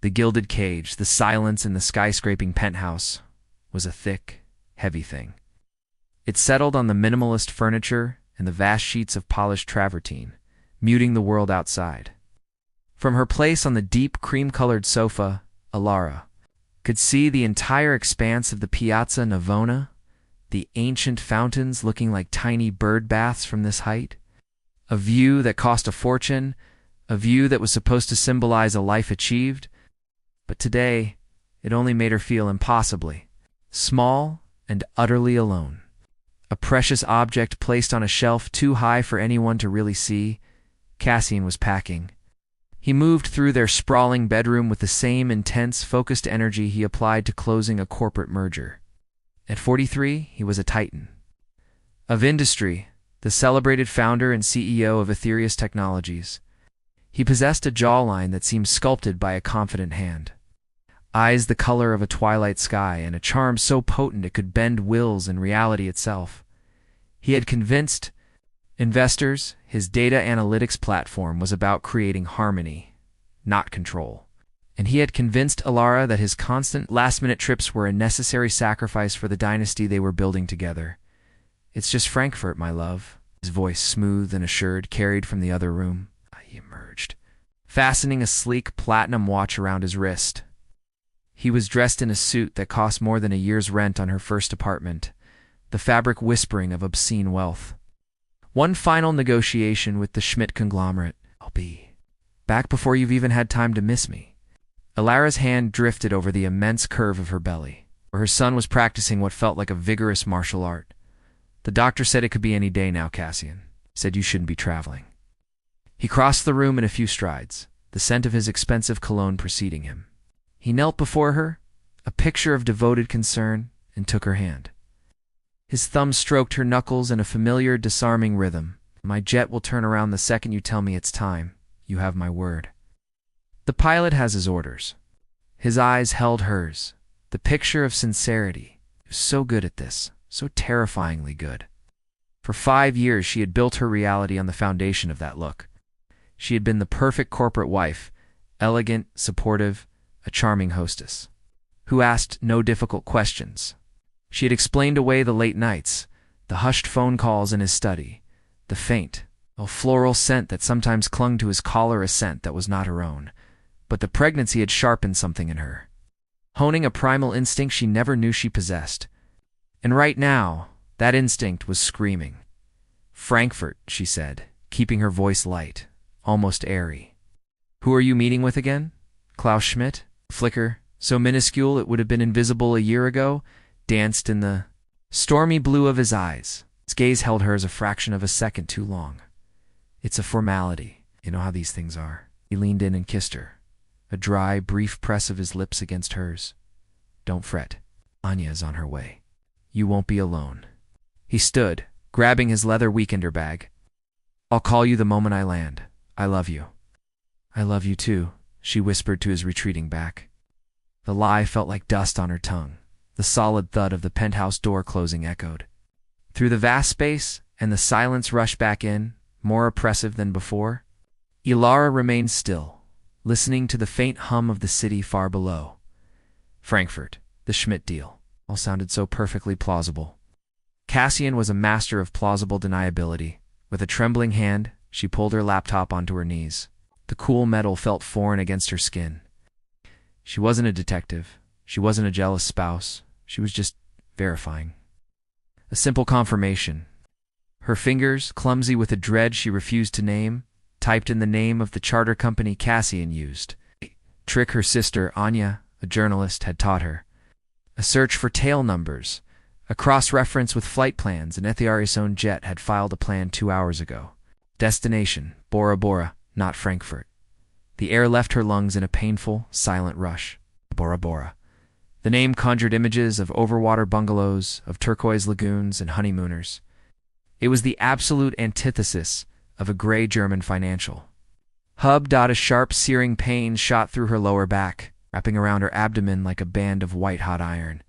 The gilded cage, the silence in the skyscraping penthouse was a thick, heavy thing. It settled on the minimalist furniture and the vast sheets of polished travertine, muting the world outside. From her place on the deep cream-colored sofa, Alara could see the entire expanse of the Piazza Navona, the ancient fountains looking like tiny bird baths from this height. A view that cost a fortune, a view that was supposed to symbolize a life achieved, but today it only made her feel impossibly small and utterly alone. A precious object placed on a shelf too high for anyone to really see. Cassian was packing. He moved through their sprawling bedroom with the same intense, focused energy he applied to closing a corporate merger. At 43, he was a titan. Of industry, the celebrated founder and CEO of Aetherius Technologies. He possessed a jawline that seemed sculpted by a confident hand. Eyes the color of a twilight sky, and a charm so potent it could bend wills and reality itself. He had convinced investors his data analytics platform was about creating harmony, not control. And he had convinced Alara that his constant last-minute trips were a necessary sacrifice for the dynasty they were building together. "It's just Frankfurt, my love," his voice smooth and assured carried from the other room. He emerged, fastening a sleek platinum watch around his wrist. He was dressed in a suit that cost more than a year's rent on her first apartment, the fabric whispering of obscene wealth. One final negotiation with the Schmidt conglomerate. "I'll be back before you've even had time to miss me." Alara's hand drifted over the immense curve of her belly, where her son was practicing what felt like a vigorous martial art. "The doctor said it could be any day now, Cassian. Said you shouldn't be traveling." He crossed the room in a few strides, the scent of his expensive cologne preceding him. He knelt before her, a picture of devoted concern, and took her hand. His thumb stroked her knuckles in a familiar, disarming rhythm. "My jet will turn around the second you tell me it's time. You have my word." The pilot has his orders. His eyes held hers, the picture of sincerity. He was so good at this, so terrifyingly good. For 5 years she had built her reality on the foundation of that look. She had been the perfect corporate wife, elegant, supportive, a charming hostess, who asked no difficult questions. She had explained away the late nights, the hushed phone calls in his study, the faint, floral scent that sometimes clung to his collar, a scent that was not her own. But the pregnancy had sharpened something in her, honing a primal instinct she never knew she possessed. And right now, that instinct was screaming. "Frankfurt," she said, keeping her voice light, almost airy. "Who are you meeting with again?" Klaus Schmidt? Flicker, so minuscule it would have been invisible a year ago, danced in the stormy blue of his eyes. His gaze held hers a fraction of a second too long. "It's a formality. You know how these things are." He leaned in and kissed her, a dry, brief press of his lips against hers. "Don't fret. Anya is on her way. You won't be alone." He stood, grabbing his leather weekender bag. "I'll call you the moment I land. I love you." "I love you too," she whispered to his retreating back. The lie felt like dust on her tongue. The solid thud of the penthouse door closing echoed through the vast space, and the silence rushed back in, more oppressive than before. Alara remained still, listening to the faint hum of the city far below. Frankfurt, the Schmidt deal, all sounded so perfectly plausible. Cassian was a master of plausible deniability. With a trembling hand, she pulled her laptop onto her knees. The cool metal felt foreign against her skin. She wasn't a detective. She wasn't a jealous spouse. She was just verifying. A simple confirmation. Her fingers, clumsy with a dread she refused to name, typed in the name of the charter company Cassian used. Trick her sister, Anya, a journalist, had taught her. A search for tail numbers, a cross-reference with flight plans. An Aetherius' own jet had filed a plan 2 hours ago. Destination, Bora Bora, not Frankfurt. The air left her lungs in a painful, silent rush. Bora Bora. The name conjured images of overwater bungalows, of turquoise lagoons and honeymooners. It was the absolute antithesis of a gray German financial hub. A sharp, searing pain shot through her lower back, wrapping around her abdomen like a band of white-hot iron.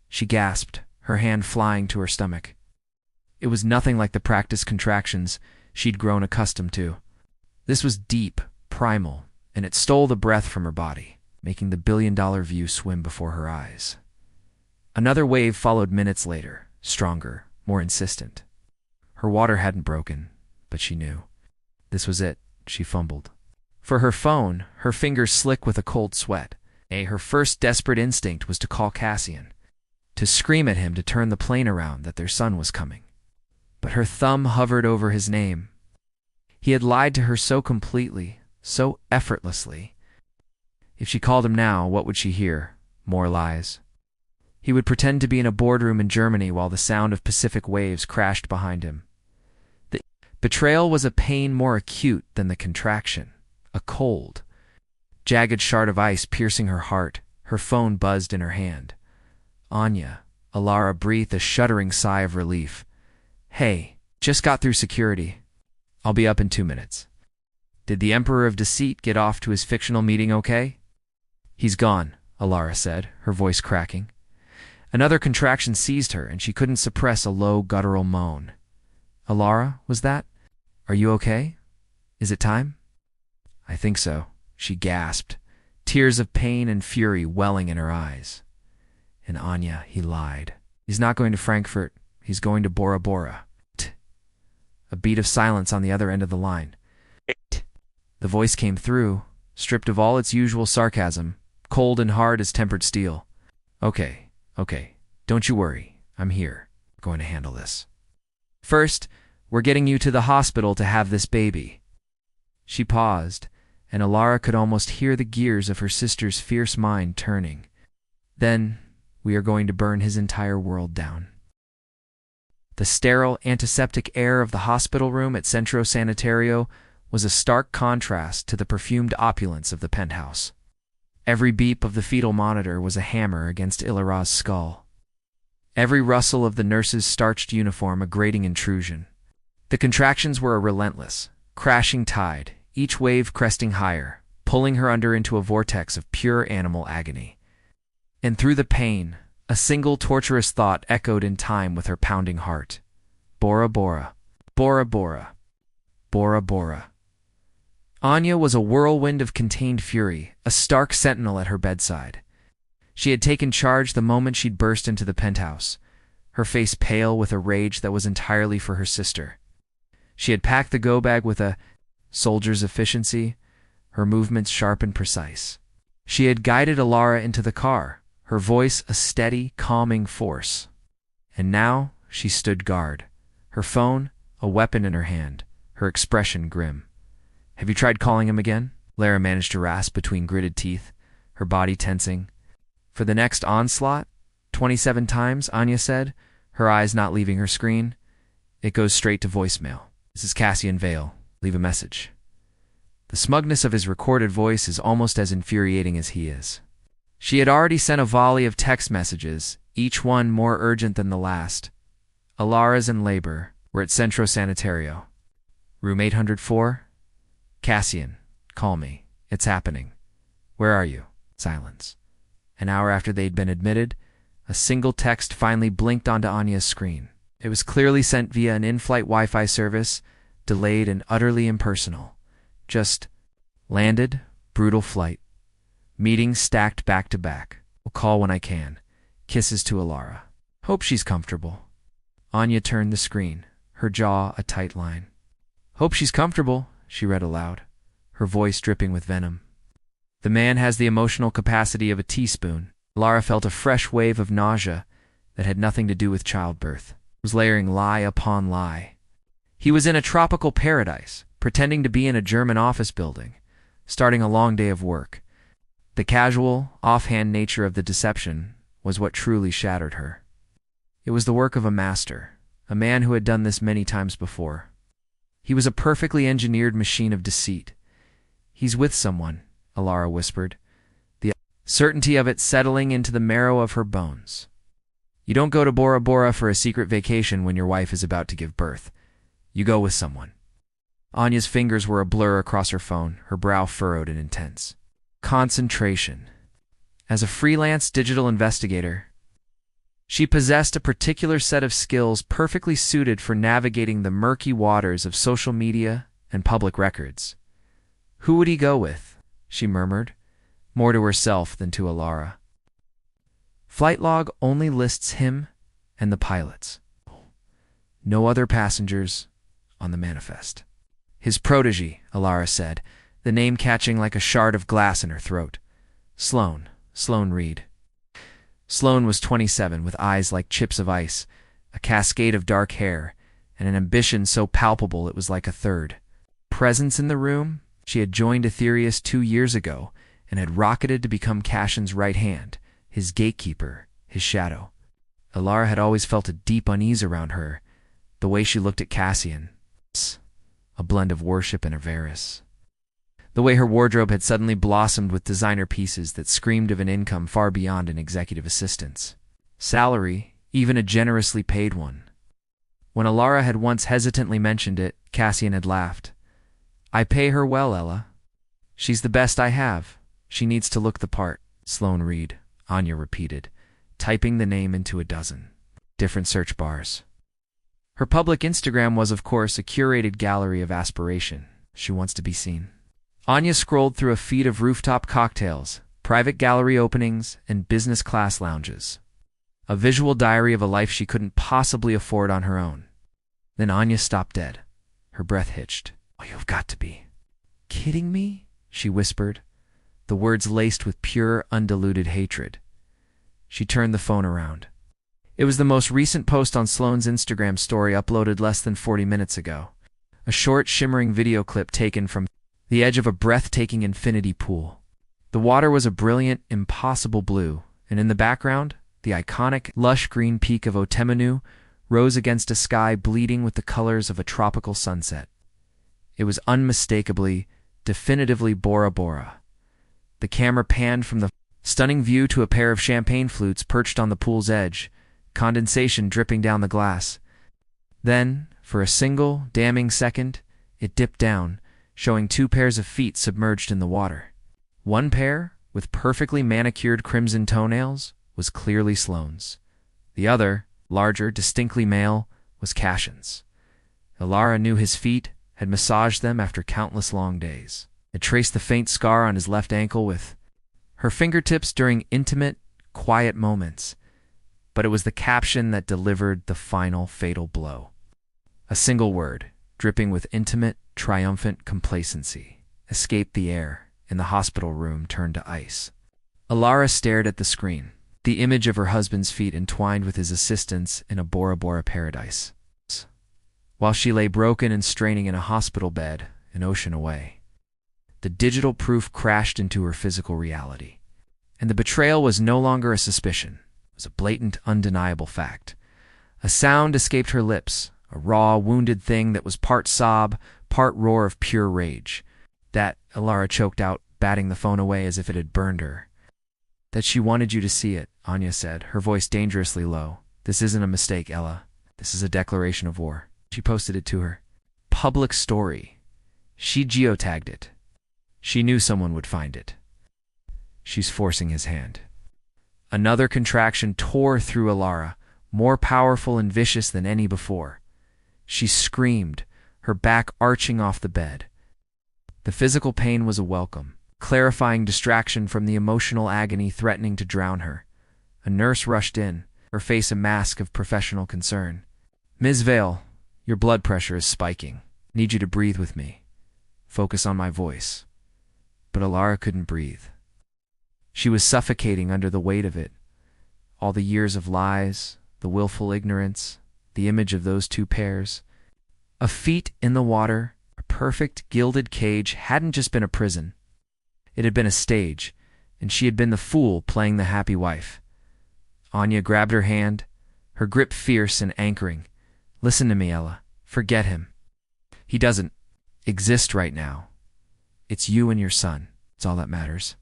She gasped, her hand flying to her stomach. It was nothing like the practiced contractions she'd grown accustomed to. This was deep, primal, and it stole the breath from her body. making the billion-dollar view swim before her eyes. Another wave followed minutes later, stronger, more insistent. Her water hadn't broken, but she knew. This was it, she fumbled. For her phone, her fingers slick with a cold sweat. Her first desperate instinct was to call Cassian, to scream at him to turn the plane around that their son was coming. But her thumb hovered over his name. He had lied to her so completely, so effortlessly. If she called him now, what would she hear? More lies. He would pretend to be in a boardroom in Germany while the sound of Pacific waves crashed behind him. The betrayal was a pain more acute than the contraction, a cold, jagged shard of ice piercing her heart. Her phone buzzed in her hand. Anya, Alara breathed a shuddering sigh of relief. Hey, just got through security. I'll be up in 2 minutes. Did the Emperor of Deceit get off to his fictional meeting okay? He's gone, Alara said, her voice cracking. Another contraction seized her, and she couldn't suppress a low, guttural moan. Alara, was that? Are you okay? Is it time? I think so, she gasped, tears of pain and fury welling in her eyes. And Anya, he lied. He's not going to Frankfurt. He's going to Bora Bora. A beat of silence on the other end of the line. The voice came through, stripped of all its usual sarcasm, cold and hard as tempered steel. Okay, don't you worry. I'm here. We're going to handle this. First, we're getting you to the hospital to have this baby. She paused, and Alara could almost hear the gears of her sister's fierce mind turning. Then, we are going to burn his entire world down. The sterile, antiseptic air of the hospital room at Centro Sanitario was a stark contrast to the perfumed opulence of the penthouse. Every beep of the fetal monitor was a hammer against Ilara's skull. Every rustle of the nurse's starched uniform a grating intrusion. The contractions were a relentless, crashing tide, each wave cresting higher, pulling her under into a vortex of pure animal agony. And through the pain, a single torturous thought echoed in time with her pounding heart. Bora Bora, Bora Bora, Bora Bora. Anya was a whirlwind of contained fury, a stark sentinel at her bedside. She had taken charge the moment she'd burst into the penthouse, her face pale with a rage that was entirely for her sister. She had packed the go-bag with a soldier's efficiency, her movements sharp and precise. She had guided Alara into the car, her voice a steady, calming force. And now she stood guard, her phone a weapon in her hand, her expression grim. Have you tried calling him again? Lara managed to rasp between gritted teeth, her body tensing. For the next onslaught? 27 times, Anya said, her eyes not leaving her screen. It goes straight to voicemail. This is Cassian Vale. Leave a message. The smugness of his recorded voice is almost as infuriating as he is. She had already sent a volley of text messages, each one more urgent than the last. Alara's in labor. We're at Centro Sanitario. Room 804? Cassian, call me. It's happening. Where are you? Silence. An hour after they'd been admitted, a single text finally blinked onto Anya's screen. It was clearly sent via an in-flight Wi-Fi service, delayed and utterly impersonal. Just, landed, brutal flight. Meetings stacked back to back. Will call when I can. Kisses to Alara. Hope she's comfortable. Anya turned the screen, her jaw a tight line. Hope she's comfortable, she read aloud, her voice dripping with venom. The man has the emotional capacity of a teaspoon. Alara felt a fresh wave of nausea that had nothing to do with childbirth. It was layering lie upon lie. He was in a tropical paradise, pretending to be in a German office building, starting a long day of work. The casual, offhand nature of the deception was what truly shattered her. It was the work of a master, a man who had done this many times before. He was a perfectly engineered machine of deceit. He's with someone, Alara whispered, the certainty of it settling into the marrow of her bones. You don't go to Bora Bora for a secret vacation when your wife is about to give birth. You go with someone. Anya's fingers were a blur across her phone, her brow furrowed and intense. Concentration. As a freelance digital investigator, she possessed a particular set of skills perfectly suited for navigating the murky waters of social media and public records. Who would he go with? She murmured, more to herself than to Alara. Flight log only lists him and the pilots. No other passengers on the manifest. His protege, Alara said, the name catching like a shard of glass in her throat. Sloan Reed. Sloan was 27, with eyes like chips of ice, a cascade of dark hair, and an ambition so palpable it was like a third. Presence in the room, she had joined Aetherius 2 years ago and had rocketed to become Cassian's right hand, his gatekeeper, his shadow. Alara had always felt a deep unease around her, the way she looked at Cassian, a blend of worship and avarice. The way her wardrobe had suddenly blossomed with designer pieces that screamed of an income far beyond an executive assistant's salary, even a generously paid one. When Alara had once hesitantly mentioned it, Cassian had laughed. "I pay her well, Ella. She's the best I have. She needs to look the part." Sloan Reed, Anya repeated, typing the name into a dozen different search bars. Her public Instagram was, of course, a curated gallery of aspiration. She wants to be seen. Anya scrolled through a feed of rooftop cocktails, private gallery openings, and business class lounges. A visual diary of a life she couldn't possibly afford on her own. Then Anya stopped dead. Her breath hitched. "Oh, you've got to be kidding me?" she whispered, the words laced with pure, undiluted hatred. She turned the phone around. It was the most recent post on Sloan's Instagram story, uploaded less than 40 minutes ago. A short, shimmering video clip taken from the edge of a breathtaking infinity pool. The water was a brilliant, impossible blue, and in the background, the iconic, lush green peak of Otemanu rose against a sky bleeding with the colors of a tropical sunset. It was unmistakably, definitively Bora Bora. The camera panned from the stunning view to a pair of champagne flutes perched on the pool's edge, condensation dripping down the glass. Then, for a single, damning second, it dipped down, showing 2 pairs of feet submerged in the water. One pair, with perfectly manicured crimson toenails, was clearly Sloane's. The other, larger, distinctly male, was Cassian's. Alara knew his feet, had massaged them after countless long days, had traced the faint scar on his left ankle with her fingertips during intimate, quiet moments, but it was the caption that delivered the final fatal blow. A single word, dripping with intimate, triumphant complacency, escaped the air, and the hospital room turned to ice. Alara stared at the screen, the image of her husband's feet entwined with his assistants in a Bora Bora paradise. While she lay broken and straining in a hospital bed, an ocean away, the digital proof crashed into her physical reality. And the betrayal was no longer a suspicion. It was a blatant, undeniable fact. A sound escaped her lips, a raw, wounded thing that was part sob, part roar of pure rage. "That," Alara choked out, batting the phone away as if it had burned her. "That she wanted you to see it," Anya said, her voice dangerously low. "This isn't a mistake, Ella. This is a declaration of war." She posted it to her public story. She geotagged it. She knew someone would find it. She's forcing his hand. Another contraction tore through Alara, more powerful and vicious than any before. She screamed, her back arching off the bed. The physical pain was a welcome, clarifying distraction from the emotional agony threatening to drown her. A nurse rushed in, her face a mask of professional concern. "Ms. Vale, your blood pressure is spiking. Need you to breathe with me. Focus on my voice." But Alara couldn't breathe. She was suffocating under the weight of it. All the years of lies, the willful ignorance, the image of those 2 pairs. A feet in the water, a perfect gilded cage hadn't just been a prison. It had been a stage, and she had been the fool playing the happy wife. Anya grabbed her hand, her grip fierce and anchoring. "Listen to me, Ella. Forget him. He doesn't exist right now. It's you and your son. It's all that matters.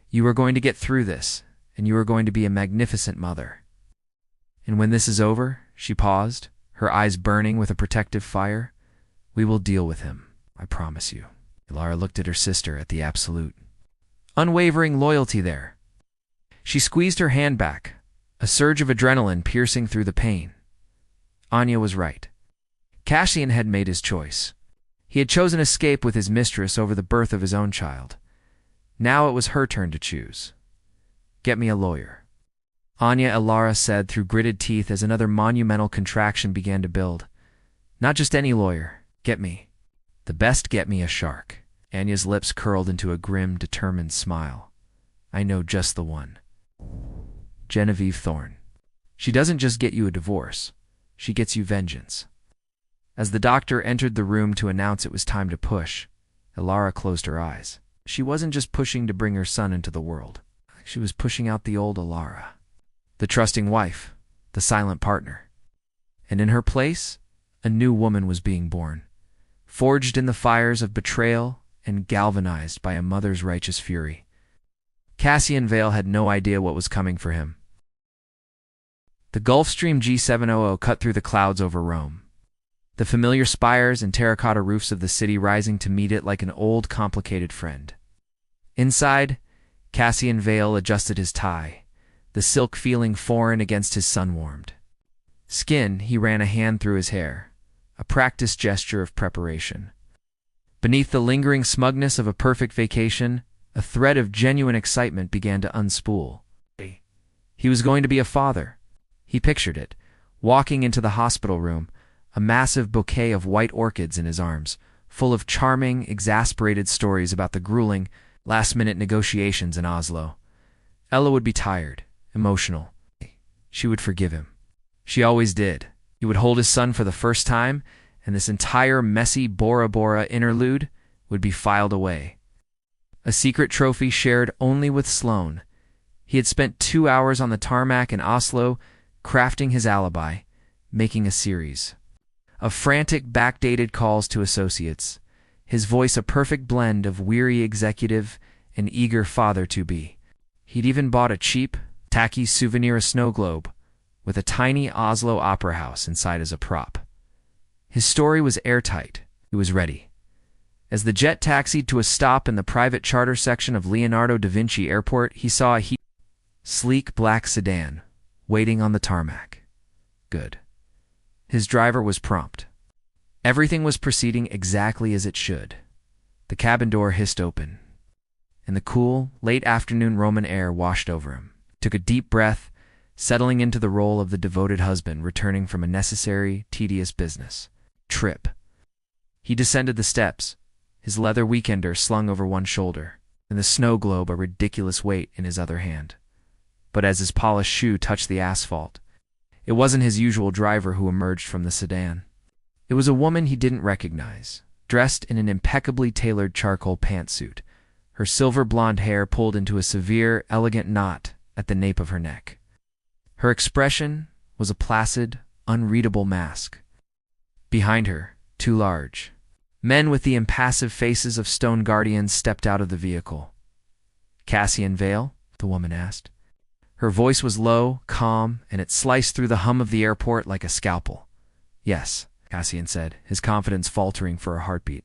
You are going to get through this, and you are going to be a magnificent mother. And when this is over," she paused, her eyes burning with a protective fire, "we will deal with him, I promise you." Alara looked at her sister, at the absolute, unwavering loyalty there. She squeezed her hand back, a surge of adrenaline piercing through the pain. Anya was right. Cassian had made his choice. He had chosen escape with his mistress over the birth of his own child. Now it was her turn to choose. Get me a lawyer, Anya Elara said through gritted teeth as another monumental contraction began to build. Not just any lawyer. Get me. The best. Get me a shark. Anya's lips curled into a grim, determined smile. I know just the one. Genevieve Thorne. She doesn't just get you a divorce. She gets you vengeance. As the doctor entered the room to announce it was time to push, Elara closed her eyes. She wasn't just pushing to bring her son into the world. She was pushing out the old Elara. The trusting wife, the silent partner. And in her place, a new woman was being born, forged in the fires of betrayal and galvanized by a mother's righteous fury. Cassian Vale had no idea what was coming for him. The Gulfstream G700 cut through the clouds over Rome, the familiar spires and terracotta roofs of the city rising to meet it like an old, complicated friend. Inside, Cassian Vale adjusted his tie, the silk feeling foreign against his sun-warmed skin. He ran a hand through his hair, a practiced gesture of preparation. Beneath the lingering smugness of a perfect vacation, a thread of genuine excitement began to unspool. He was going to be a father. He pictured it, walking into the hospital room, a massive bouquet of white orchids in his arms, full of charming, exasperated stories about the grueling, last-minute negotiations in Oslo. Ella would be tired, emotional. She would forgive him. She always did. He would hold his son for the first time, and this entire messy Bora Bora interlude would be filed away. A secret trophy shared only with Sloane. He had spent 2 hours on the tarmac in Oslo, crafting his alibi, making a series of frantic, backdated calls to associates, his voice a perfect blend of weary executive and eager father-to-be. He'd even bought a cheap, tacky souvenir, a snow globe, with a tiny Oslo opera house inside as a prop. His story was airtight. He was ready. As the jet taxied to a stop in the private charter section of Leonardo da Vinci Airport, he saw a sleek black sedan waiting on the tarmac. Good. His driver was prompt. Everything was proceeding exactly as it should. The cabin door hissed open, and the cool, late-afternoon Roman air washed over him. He took a deep breath, settling into the role of the devoted husband returning from a necessary, tedious business trip. He descended the steps, his leather weekender slung over one shoulder, and the snow globe a ridiculous weight in his other hand. But as his polished shoe touched the asphalt, it wasn't his usual driver who emerged from the sedan. It was a woman he didn't recognize, dressed in an impeccably tailored charcoal pantsuit, her silver blonde hair pulled into a severe, elegant knot at the nape of her neck. Her expression was a placid, unreadable mask. Behind her, two large men with the impassive faces of stone guardians stepped out of the vehicle. Cassian Vale? The woman asked. Her voice was low, calm, and it sliced through the hum of the airport like a scalpel. Yes, Cassian said, his confidence faltering for a heartbeat.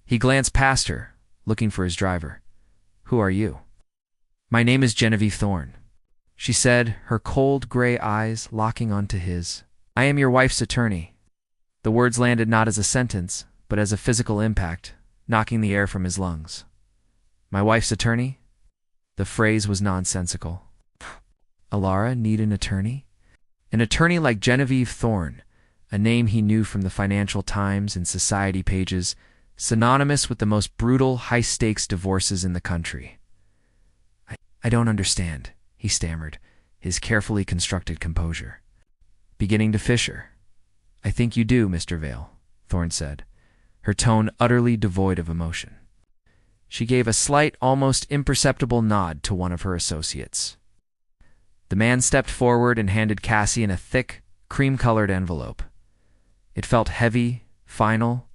He glanced past her, looking for his driver. Who are you? My name is Genevieve Thorne, she said, her cold gray eyes locking onto his. I am your wife's attorney. The words landed not as a sentence, but as a physical impact, knocking the air from his lungs. My wife's attorney? The phrase was nonsensical. Elara need an attorney? An attorney like Genevieve Thorne, a name he knew from the Financial Times and Society pages, synonymous with the most brutal, high-stakes divorces in the country. I don't understand, he stammered, his carefully constructed composure beginning to fissure. I think you do, Mr. Vale, Thorne said, her tone utterly devoid of emotion. She gave a slight, almost imperceptible nod to one of her associates. The man stepped forward and handed Cassian a thick, cream-colored envelope. It felt heavy, final.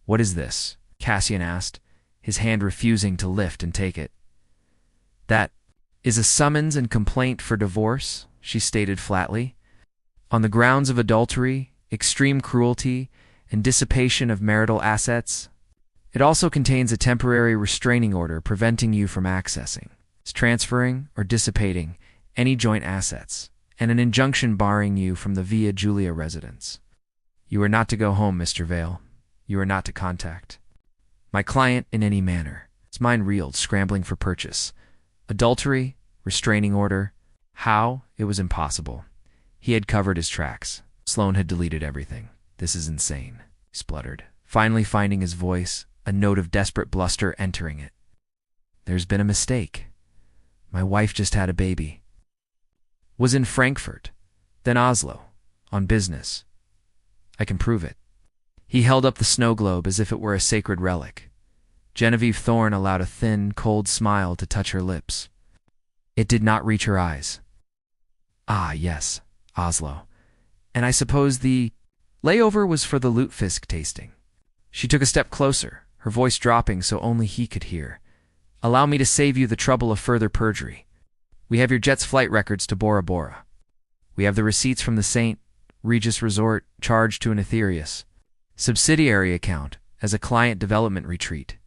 What is this? Cassian asked, his hand refusing to lift and take it. That is a summons and complaint for divorce, she stated flatly. On the grounds of adultery, extreme cruelty, and dissipation of marital assets. It also contains a temporary restraining order preventing you from accessing, transferring, or dissipating any joint assets, and an injunction barring you from the Via Julia residence. You are not to go home, Mr. Vale. You are not to contact my client in any manner. His mind reeled, scrambling for purchase. Adultery, restraining order. How? It was impossible. He had covered his tracks. Sloane had deleted everything. This is insane, he spluttered, finally finding his voice, a note of desperate bluster entering it. There's been a mistake. My wife just had a baby. Was in Frankfurt, then Oslo, on business. I can prove it. He held up the snow globe as if it were a sacred relic. Genevieve Thorne allowed a thin, cold smile to touch her lips. It did not reach her eyes. Ah, yes, Oslo. And I suppose the layover was for the lutefisk tasting. She took a step closer, her voice dropping so only he could hear. Allow me to save you the trouble of further perjury. We have your jet's flight records to Bora Bora. We have the receipts from the St. Regis Resort charged to an Aetherius subsidiary account as a client development retreat.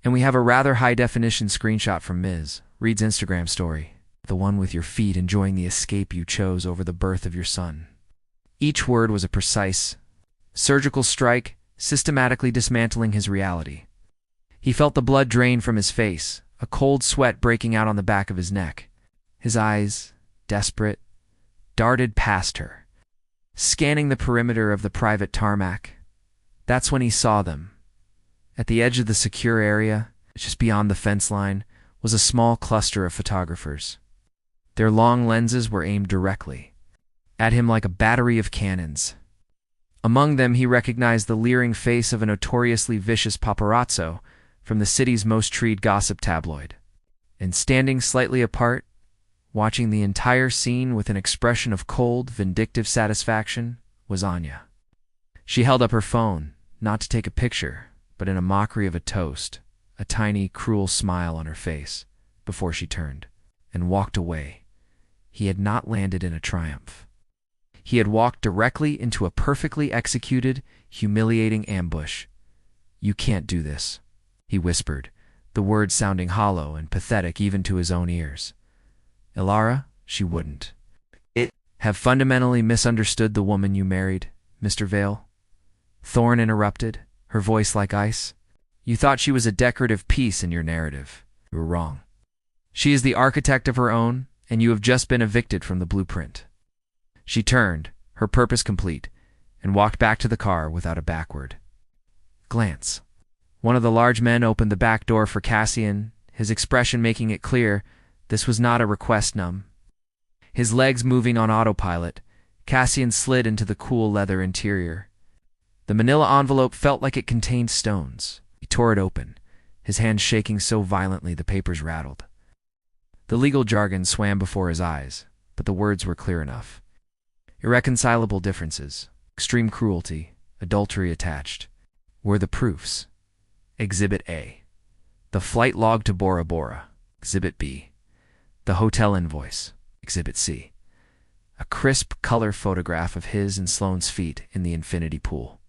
And we have a rather high-definition screenshot from Ms. Reed's Instagram story, the one with your feet enjoying the escape you chose over the birth of your son. Each word was a precise, surgical strike, systematically dismantling his reality. He felt the blood drain from his face, a cold sweat breaking out on the back of his neck. His eyes, desperate, darted past her, scanning the perimeter of the private tarmac. That's when he saw them. At the edge of the secure area, just beyond the fence line, was a small cluster of photographers. Their long lenses were aimed directly at him like a battery of cannons. Among them he recognized the leering face of a notoriously vicious paparazzo from the city's most treed gossip tabloid. And standing slightly apart, watching the entire scene with an expression of cold, vindictive satisfaction, was Anya. She held up her phone, not to take a picture, but in a mockery of a toast, a tiny, cruel smile on her face, before she turned and walked away. He had not landed in a triumph. He had walked directly into a perfectly executed, humiliating ambush. You can't do this, he whispered, the words sounding hollow and pathetic even to his own ears. Ilara, she wouldn't. Have fundamentally misunderstood the woman you married, Mr. Vale? Thorne interrupted, her voice like ice. You thought she was a decorative piece in your narrative. You were wrong. She is the architect of her own, and you have just been evicted from the blueprint. She turned, her purpose complete, and walked back to the car without a backward glance. One of the large men opened the back door for Cassian, his expression making it clear this was not a request numb. His legs moving on autopilot, Cassian slid into the cool leather interior. The manila envelope felt like it contained stones. He tore it open, his hands shaking so violently the papers rattled. The legal jargon swam before his eyes, but the words were clear enough. Irreconcilable differences, extreme cruelty, adultery attached, were the proofs. Exhibit A. The flight log to Bora Bora. Exhibit B. The hotel invoice. Exhibit C. A crisp color photograph of his and Sloane's feet in the infinity pool.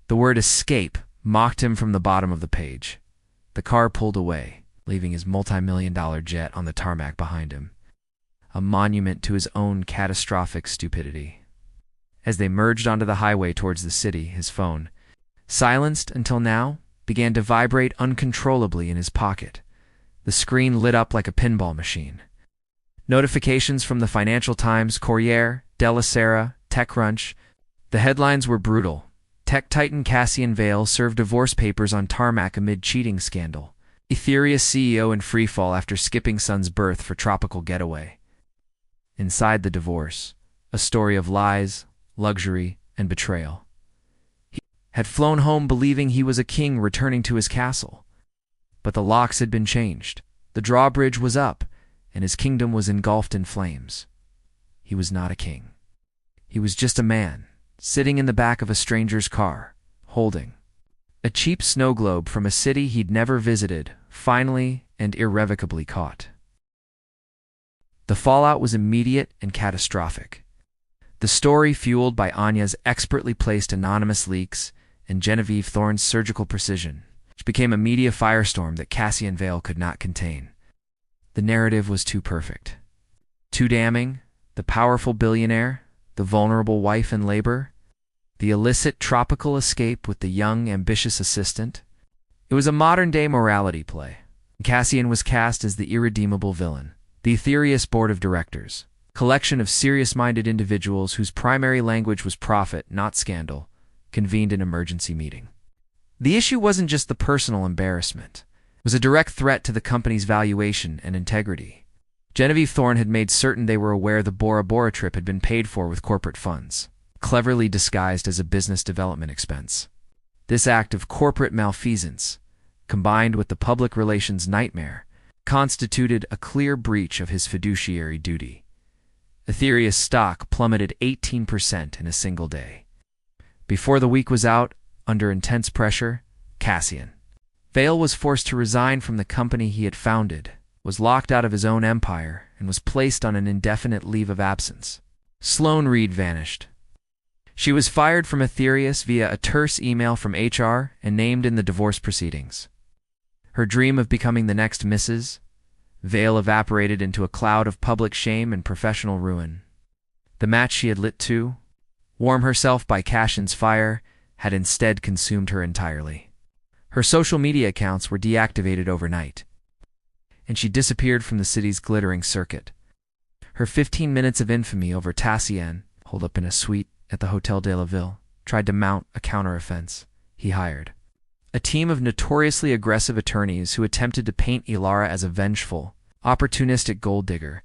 The word escape mocked him from the bottom of the page. The car pulled away, leaving his multi-million-dollar jet on the tarmac behind him, a monument to his own catastrophic stupidity. As they merged onto the highway towards the city, his phone, silenced until now, began to vibrate uncontrollably in his pocket. The screen lit up like a pinball machine. Notifications from the Financial Times, Corriere della Sera, TechCrunch. The headlines were brutal. Tech titan Cassian Vale served divorce papers on tarmac amid cheating scandal. Aetherius CEO in freefall after skipping son's birth for tropical getaway. Inside the divorce, a story of lies, luxury, and betrayal. He had flown home believing he was a king returning to his castle. But the locks had been changed. The drawbridge was up, and his kingdom was engulfed in flames. He was not a king. He was just a man, sitting in the back of a stranger's car, holding a cheap snow globe from a city he'd never visited, finally and irrevocably caught. The fallout was immediate and catastrophic. The story fueled by Anya's expertly placed anonymous leaks and Genevieve Thorne's surgical precision, which became a media firestorm that Cassian Vale could not contain. The narrative was too perfect. Too damning. The powerful billionaire, the vulnerable wife in labor, the illicit tropical escape with the young, ambitious assistant. It was a modern-day morality play. Cassian was cast as the irredeemable villain. The Aetherius Board of Directors, a collection of serious-minded individuals whose primary language was profit, not scandal, convened an emergency meeting. The issue wasn't just the personal embarrassment. It was a direct threat to the company's valuation and integrity. Genevieve Thorne had made certain they were aware the Bora Bora trip had been paid for with corporate funds, cleverly disguised as a business development expense. This act of corporate malfeasance, combined with the public relations nightmare, constituted a clear breach of his fiduciary duty. Aetherius stock plummeted 18% in a single day. Before the week was out, under intense pressure, Cassian Vale was forced to resign from the company he had founded, was locked out of his own empire, and was placed on an indefinite leave of absence. Sloane Reed vanished. She was fired from Aetherius via a terse email from HR and named in the divorce proceedings. Her dream of becoming the next Mrs. Vale evaporated into a cloud of public shame and professional ruin. The match she had lit to warm herself by Cassian's fire had instead consumed her entirely. Her social media accounts were deactivated overnight, and she disappeared from the city's glittering circuit. Her 15 minutes of infamy over Tassien, holed up in a suite at the Hotel de la Ville, tried to mount a counteroffense. He hired a team of notoriously aggressive attorneys who attempted to paint Ilara as a vengeful, opportunistic gold digger,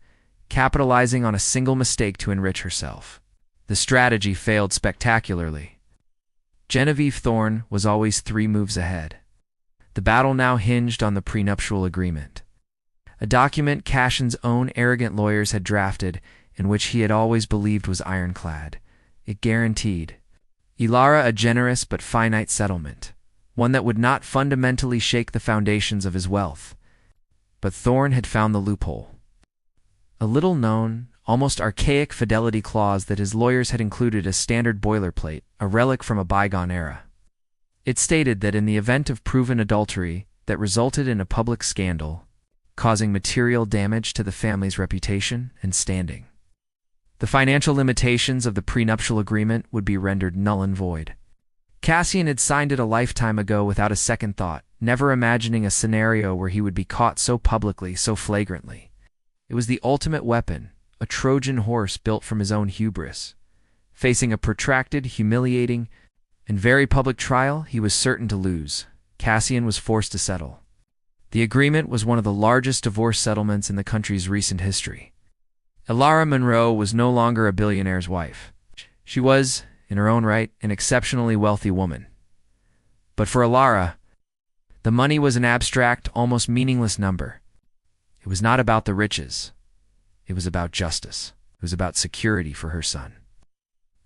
capitalizing on a single mistake to enrich herself. The strategy failed spectacularly. Genevieve Thorne was always 3 moves ahead. The battle now hinged on the prenuptial agreement, a document Cassian's own arrogant lawyers had drafted and which he had always believed was ironclad. It guaranteed Ilara a generous but finite settlement, one that would not fundamentally shake the foundations of his wealth. But Thorne had found the loophole. A little-known, almost archaic fidelity clause that his lawyers had included as standard boilerplate, a relic from a bygone era. It stated that in the event of proven adultery that resulted in a public scandal, causing material damage to the family's reputation and standing, the financial limitations of the prenuptial agreement would be rendered null and void. Cassian had signed it a lifetime ago without a second thought, never imagining a scenario where he would be caught so publicly, so flagrantly. It was the ultimate weapon, a Trojan horse built from his own hubris. Facing a protracted, humiliating, and very public trial he was certain to lose, Cassian was forced to settle. The agreement was one of the largest divorce settlements in the country's recent history. Ilara Monroe was no longer a billionaire's wife. She was, in her own right, an exceptionally wealthy woman. But for Ilara, the money was an abstract, almost meaningless number. It was not about the riches. It was about justice. It was about security for her son.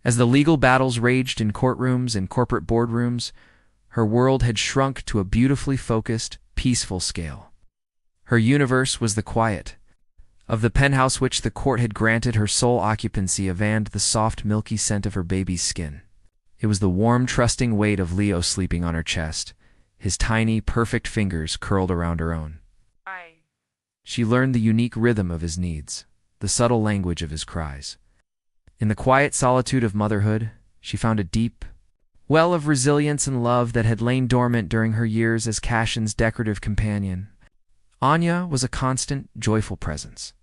As the legal battles raged in courtrooms and corporate boardrooms, her world had shrunk to a beautifully focused, peaceful scale. Her universe was the quiet of the penthouse which the court had granted her sole occupancy, and the soft, milky scent of her baby's skin. It was the warm, trusting weight of Leo sleeping on her chest, his tiny, perfect fingers curled around her own. She learned the unique rhythm of his needs, the subtle language of his cries. In the quiet solitude of motherhood, she found a deep well of resilience and love that had lain dormant during her years as Cassian's decorative companion. Anya was a constant, joyful presence.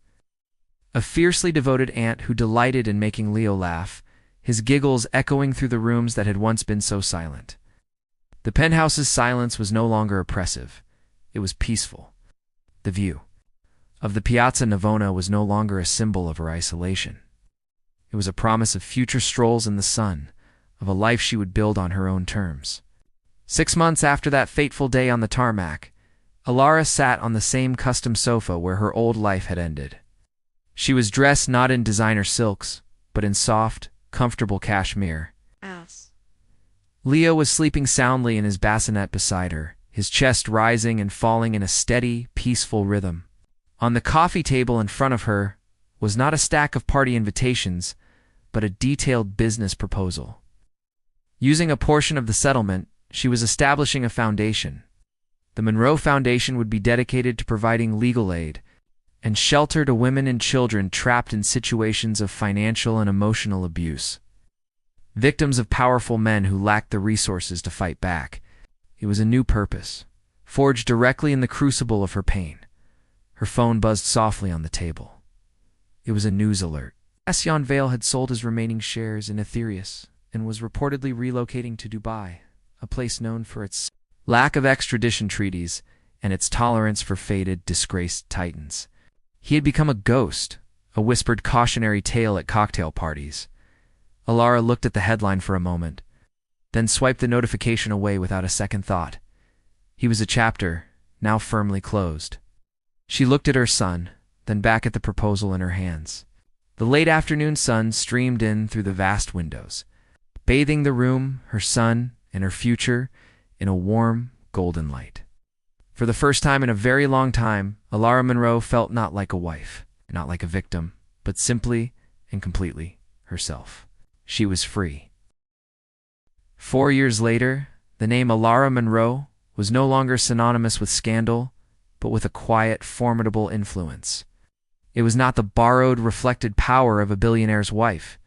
A fiercely devoted aunt who delighted in making Leo laugh, his giggles echoing through the rooms that had once been so silent. The penthouse's silence was no longer oppressive. It was peaceful. The view of the Piazza Navona was no longer a symbol of her isolation. It was a promise of future strolls in the sun, of a life she would build on her own terms. 6 months after that fateful day on the tarmac, Ilara sat on the same custom sofa where her old life had ended. She was dressed not in designer silks, but in soft, comfortable cashmere. Leo was sleeping soundly in his bassinet beside her, his chest rising and falling in a steady, peaceful rhythm. On the coffee table in front of her was not a stack of party invitations, but a detailed business proposal. Using a portion of the settlement, she was establishing a foundation. The Monroe Foundation would be dedicated to providing legal aid and shelter to women and children trapped in situations of financial and emotional abuse, victims of powerful men who lacked the resources to fight back. It was a new purpose, forged directly in the crucible of her pain. Her phone buzzed softly on the table. It was a news alert. Cassian Vale had sold his remaining shares in Aetherius and was reportedly relocating to Dubai, a place known for its lack of extradition treaties and its tolerance for faded, disgraced titans. He had become a ghost, a whispered cautionary tale at cocktail parties. Alara looked at the headline for a moment, then swiped the notification away without a second thought. He was a chapter, now firmly closed. She looked at her son, then back at the proposal in her hands. The late afternoon sun streamed in through the vast windows, bathing the room, her son, and her future in a warm, golden light. For the first time in a very long time, Alara Monroe felt not like a wife, not like a victim, but simply and completely herself. She was free. 4 years later, the name Alara Monroe was no longer synonymous with scandal, but with a quiet, formidable influence. It was not the borrowed, reflected power of a billionaire's wife,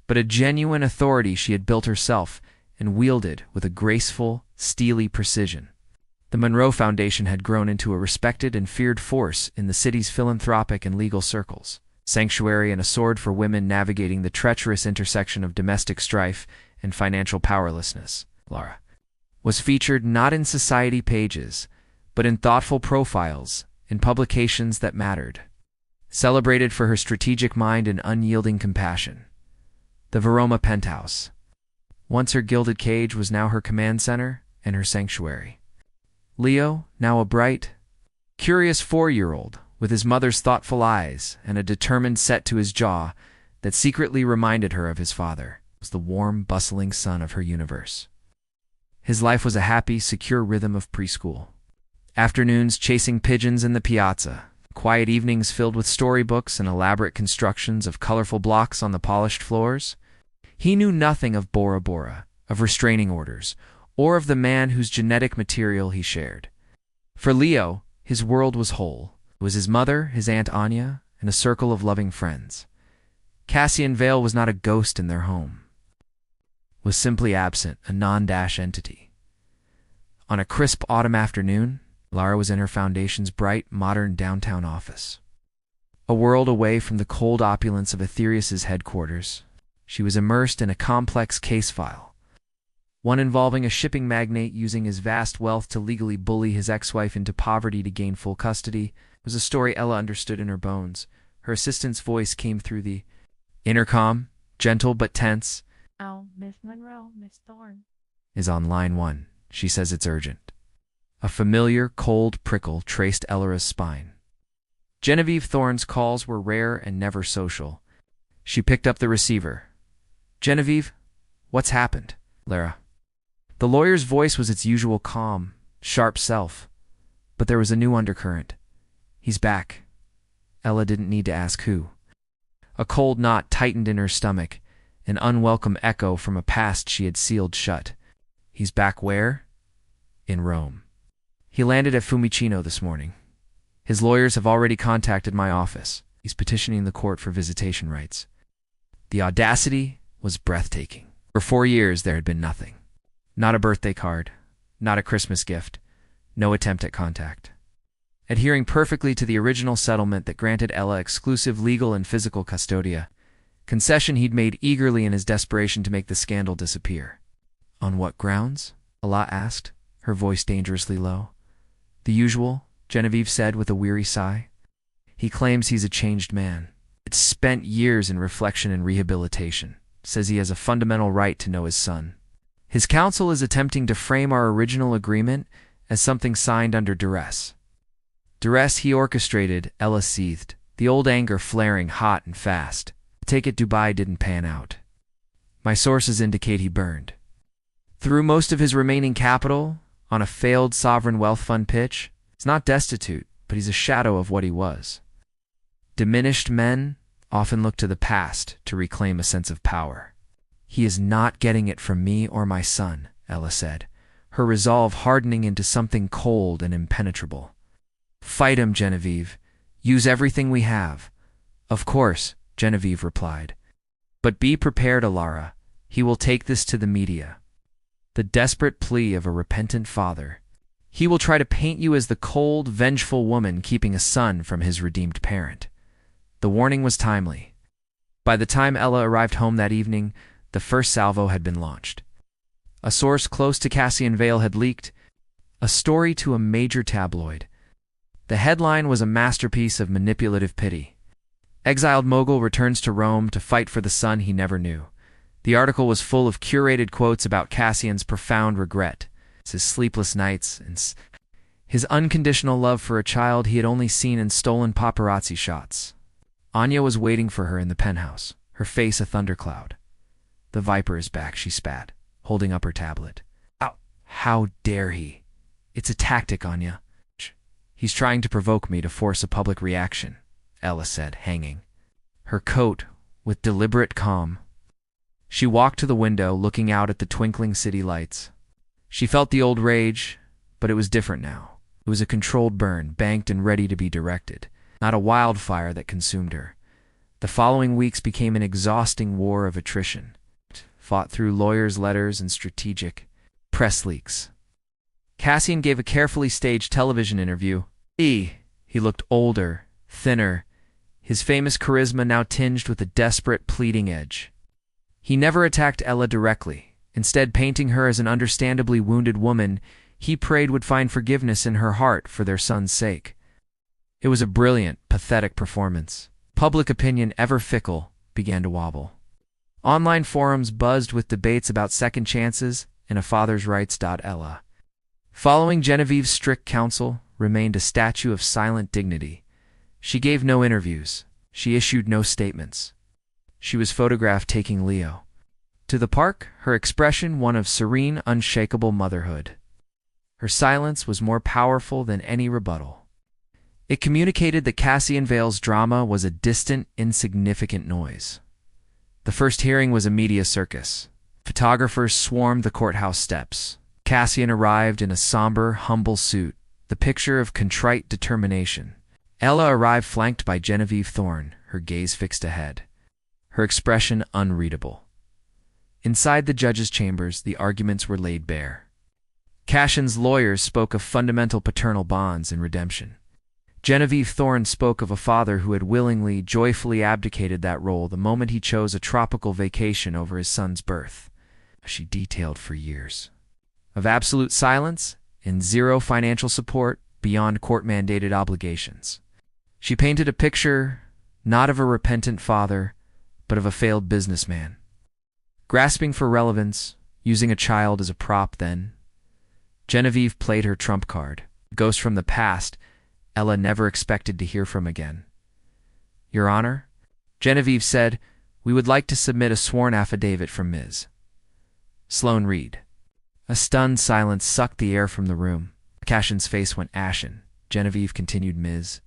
but a genuine authority she had built herself and wielded with a graceful, steely precision. The Monroe Foundation had grown into a respected and feared force in the city's philanthropic and legal circles, sanctuary and a sword for women navigating the treacherous intersection of domestic strife and financial powerlessness. Alara was featured not in society pages, but in thoughtful profiles, in publications that mattered. Celebrated for her strategic mind and unyielding compassion. The Veroma penthouse. Once her gilded cage was now her command center and her sanctuary. Leo, now a bright, curious 4-year-old, with his mother's thoughtful eyes and a determined set to his jaw that secretly reminded her of his father, was the warm, bustling son of her universe. His life was a happy, secure rhythm of preschool. Afternoons chasing pigeons in the piazza, quiet evenings filled with storybooks and elaborate constructions of colorful blocks on the polished floors. He knew nothing of Bora Bora, of restraining orders, or of the man whose genetic material he shared. For Leo, his world was whole. It was his mother, his Aunt Anya, and a circle of loving friends. Cassian Vale was not a ghost in their home. Was simply absent, a non-dash entity. On a crisp autumn afternoon, Lara was in her foundation's bright, modern downtown office. A world away from the cold opulence of Aetherius's headquarters, she was immersed in a complex case file, one involving a shipping magnate using his vast wealth to legally bully his ex-wife into poverty to gain full custody. It was a story Ella understood in her bones. Her assistant's voice came through the intercom, gentle but tense. "Oh, Miss Monroe, Miss Thorne is on line 1. She says it's urgent." A familiar, cold prickle traced Ellara's spine. Genevieve Thorne's calls were rare and never social. She picked up the receiver. "Genevieve, what's happened?" "Lara." The lawyer's voice was its usual calm, sharp self, but there was a new undercurrent. "He's back." Ella didn't need to ask who. A cold knot tightened in her stomach, an unwelcome echo from a past she had sealed shut. "He's back where?" "In Rome. He landed at Fiumicino this morning. His lawyers have already contacted my office. He's petitioning the court for visitation rights." The audacity was breathtaking. For 4 years there had been nothing. Not a birthday card, not a Christmas gift, no attempt at contact. Adhering perfectly to the original settlement that granted Ella exclusive legal and physical custodia, concession he'd made eagerly in his desperation to make the scandal disappear. "On what grounds?" Ella asked, her voice dangerously low. "The usual," Genevieve said with a weary sigh. "He claims he's a changed man. It's spent years in reflection and rehabilitation. Says he has a fundamental right to know his son. His counsel is attempting to frame our original agreement as something signed under duress." Duress he orchestrated, Ella seethed, the old anger flaring hot and fast. "I take it Dubai didn't pan out. My sources indicate he burned. Threw most of his remaining capital on a failed sovereign wealth fund pitch. He's not destitute, but he's a shadow of what he was. Diminished men often look to the past to reclaim a sense of power. He is not getting it from me or my son," Ella said, her resolve hardening into something cold and impenetrable. "Fight him, Genevieve. Use everything we have." "Of course," Genevieve replied. "But be prepared, Alara. He will take this to the media." The desperate plea of a repentant father. He will try to paint you as the cold, vengeful woman keeping a son from his redeemed parent. The warning was timely. By the time Ella arrived home that evening, the first salvo had been launched. A source close to Cassian Vale had leaked a story to a major tabloid. The headline was a masterpiece of manipulative pity. Exiled mogul returns to Rome to fight for the son he never knew. The article was full of curated quotes about Cassian's profound regret, his sleepless nights, and his unconditional love for a child he had only seen in stolen paparazzi shots. Anya was waiting for her in the penthouse, her face a thundercloud. "The Viper is back," she spat, holding up her tablet. "Ow! How dare he? It's a tactic, Anya. He's trying to provoke me to force a public reaction," Ella said, hanging her coat with deliberate calm. She walked to the window, looking out at the twinkling city lights. She felt the old rage, but it was different now. It was a controlled burn, banked and ready to be directed, not a wildfire that consumed her. The following weeks became an exhausting war of attrition, fought through lawyers' letters and strategic press leaks. Cassian gave a carefully staged television interview. He looked older, thinner, his famous charisma now tinged with a desperate, pleading edge. He never attacked Ella directly. Instead, painting her as an understandably wounded woman he prayed would find forgiveness in her heart for their son's sake. It was a brilliant, pathetic performance. Public opinion, ever fickle, began to wobble. Online forums buzzed with debates about second chances and a father's rights. Ella, following Genevieve's strict counsel, remained a statue of silent dignity. She gave no interviews. She issued no statements. She was photographed taking Leo to the park, her expression one of serene, unshakable motherhood. Her silence was more powerful than any rebuttal. It communicated that Cassian Vale's drama was a distant, insignificant noise. The first hearing was a media circus. Photographers swarmed the courthouse steps. Cassian arrived in a somber, humble suit, the picture of contrite determination. Ella arrived flanked by Genevieve Thorne, her gaze fixed ahead, her expression unreadable. Inside the judge's chambers, the arguments were laid bare. Cassian's lawyers spoke of fundamental paternal bonds and redemption. Genevieve Thorne spoke of a father who had willingly, joyfully abdicated that role the moment he chose a tropical vacation over his son's birth. She detailed for years of absolute silence and zero financial support beyond court-mandated obligations. She painted a picture not of a repentant father, but of a failed businessman, grasping for relevance, using a child as a prop. Then Genevieve played her trump card, a ghost from the past Ella never expected to hear from again. "Your Honor," Genevieve said, "we would like to submit a sworn affidavit from Ms. Sloane Reed." A stunned silence sucked the air from the room. Cassian's face went ashen. Genevieve continued, "Ms.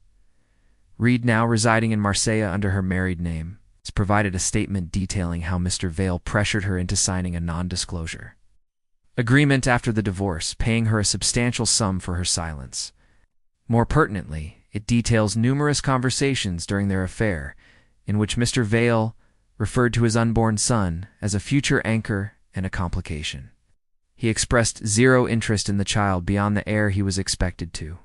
Reed, now residing in Marseille under her married name, has provided a statement detailing how Mr. Vale pressured her into signing a non-disclosure agreement after the divorce, paying her a substantial sum for her silence. More pertinently, it details numerous conversations during their affair in which Mr. Vale referred to his unborn son as a future anchor and a complication. He expressed zero interest in the child beyond the heir he was expected to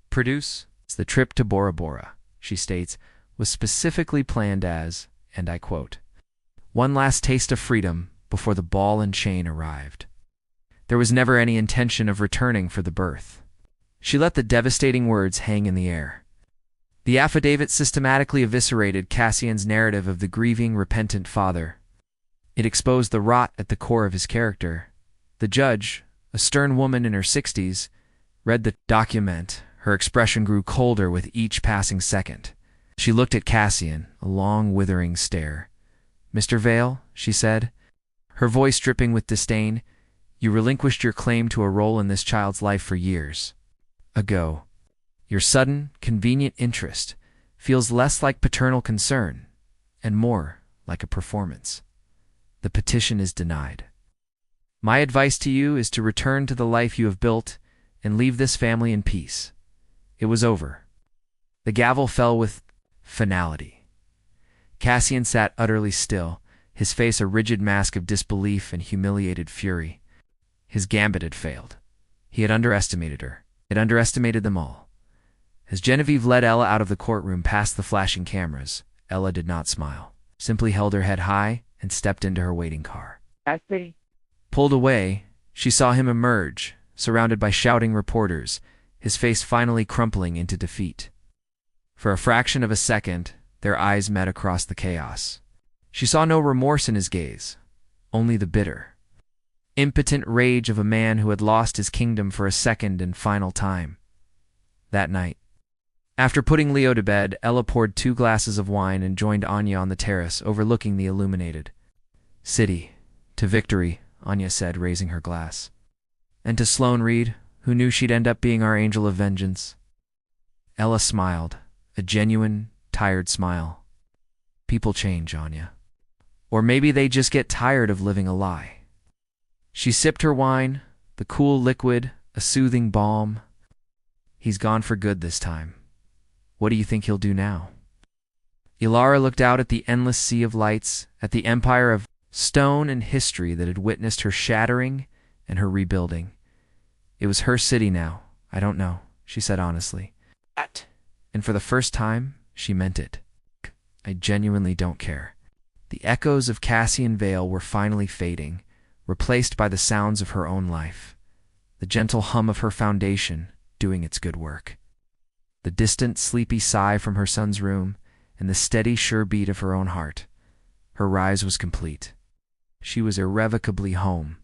produce. The trip to Bora Bora, she states, was specifically planned as, and I quote, "one last taste of freedom before the ball and chain arrived." There was never any intention of returning for the birth. She let the devastating words hang in the air. The affidavit systematically eviscerated Cassian's narrative of the grieving, repentant father. It exposed the rot at the core of his character. The judge, a stern woman in her 60s, read the document. Her expression grew colder with each passing second. She looked at Cassian, a long, withering stare. "Mr. Vale," she said, her voice dripping with disdain, "you relinquished your claim to a role in this child's life for years ago. Your sudden, convenient interest feels less like paternal concern and more like a performance. The petition is denied. My advice to you is to return to the life you have built and leave this family in peace." It was over. The gavel fell with finality. Cassian sat utterly still, his face a rigid mask of disbelief and humiliated fury. His gambit had failed. He had underestimated her. He had underestimated them all. As Genevieve led Ella out of the courtroom past the flashing cameras, Ella did not smile, simply held her head high and stepped into her waiting car. Taxi. Pulled away, she saw him emerge, surrounded by shouting reporters, his face finally crumpling into defeat. For a fraction of a second, their eyes met across the chaos. She saw no remorse in his gaze, only the bitter, impotent rage of a man who had lost his kingdom for a second and final time. That night, after putting Leo to bed, Ella poured 2 glasses of wine and joined Anya on the terrace overlooking the illuminated city. To victory, Anya said, raising her glass. And to Sloane Reed, who knew she'd end up being our angel of vengeance. Ella smiled, a genuine, tired smile. People change, Anya. Or maybe they just get tired of living a lie. She sipped her wine, the cool liquid, a soothing balm. He's gone for good this time. What do you think he'll do now? Ilara looked out at the endless sea of lights, at the empire of stone and history that had witnessed her shattering and her rebuilding. It was her city now. I don't know, she said honestly. And for the first time, she meant it. I genuinely don't care. The echoes of Cassian Vale were finally fading, replaced by the sounds of her own life, the gentle hum of her foundation doing its good work. The distant, sleepy sigh from her son's room, and the steady, sure beat of her own heart. Her rise was complete. She was irrevocably home,